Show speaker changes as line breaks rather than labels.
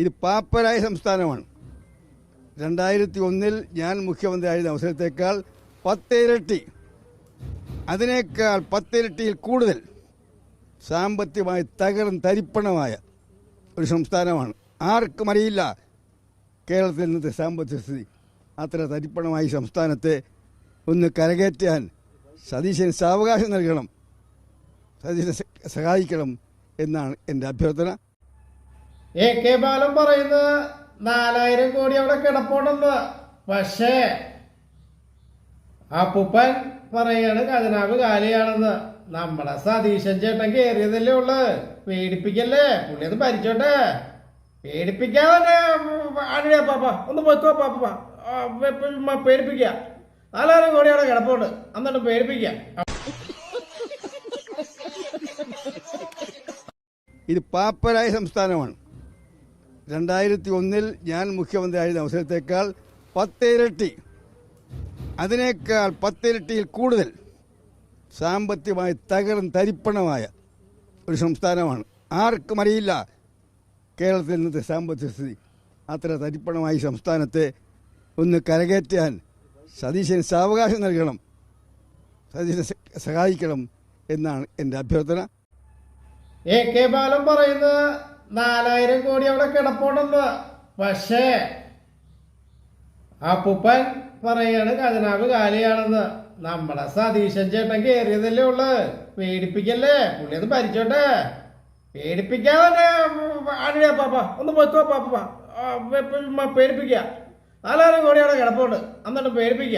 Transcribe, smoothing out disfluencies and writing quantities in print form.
ഇത് പാപ്പരായ സംസ്ഥാനമാണ്. 2001 ഞാൻ മുഖ്യമന്ത്രിയായിരുന്ന അവസരത്തേക്കാൾ 10 ഇരട്ടി, അതിനേക്കാൾ 10 ഇരട്ടിയിൽ കൂടുതൽ സാമ്പത്തികമായി തരിപ്പണമായ ഒരു സംസ്ഥാനമാണ്. ആർക്കും അറിയില്ല കേരളത്തിൽ ഇന്നത്തെ സാമ്പത്തിക സ്ഥിതി. അത്ര തരിപ്പണമായി സംസ്ഥാനത്തെ ഒന്ന് കരകയറ്റാൻ സതീശന് സാവകാശം നൽകണം, സതീശനെ സഹായിക്കണം എന്നാണ് എൻ്റെ അഭ്യർത്ഥന.
AK ബാലൻ പറയുന്നത് 4000 കോടി അവിടെ കിടപ്പുണ്ടെന്ന്. പക്ഷേ അപ്പൂപ്പൻ പറയാണ് ഖജനാവ് കാലിയാണെന്ന്. നമ്മുടെ സതീശൻ ചേട്ടൻ കയറിയതല്ലേ ഉള്ളു, പേടിപ്പിക്കല്ലേ. പുള്ളി അത് ഭരിച്ചോട്ടെ, പേടിപ്പിക്കാതെ പാപ്പ ഒന്ന് പോയിക്കോ പാപ്പ, പേടിപ്പിക്ക. 4000 കോടി അവിടെ കിടപ്പുണ്ട്, എന്നിട്ട് പേടിപ്പിക്ക.
ഇത് പാപ്പരായ സംസ്ഥാനമാണ്. 2001 ഞാൻ മുഖ്യമന്ത്രിയായിരുന്ന അവസരത്തേക്കാൾ 10 ഇരട്ടി, അതിനേക്കാൾ 10 ഇരട്ടിയിൽ കൂടുതൽ സാമ്പത്തികമായി തരിപ്പണമായ ഒരു സംസ്ഥാനമാണ്. ആർക്കും അറിയില്ല കേരളത്തിൽ ഇന്നത്തെ സാമ്പത്തിക സ്ഥിതി. അത്ര തരിപ്പണമായി സംസ്ഥാനത്തെ ഒന്ന് കരകയറ്റാൻ സതീശന് സാവകാശം നൽകണം, സതീശനെ സഹായിക്കണം എന്നാണ് എൻ്റെ അഭ്യർത്ഥന.
AK ബാലൻ പറയുന്നത് 4000 കോടി അവിടെ കിടപ്പുണ്ടെന്ന്. പക്ഷേ അപ്പൂപ്പൻ പറയാണ് ഖജനാവ് കാലിയാണെന്ന്. നമ്മുടെ സതീശൻ ചേട്ടൻ കയറിയതല്ലേ ഉള്ളു, പേടിപ്പിക്കല്ലേ. പുള്ളി അത് ഭരിച്ചോട്ടെ, പേടിപ്പിക്കാതെ പാപ്പ ഒന്ന് പോയിക്കോ പാപ്പ, പേടിപ്പിക്ക. 4000 കോടി അവിടെ കിടപ്പുണ്ട്, എന്നിട്ട് പേടിപ്പിക്ക.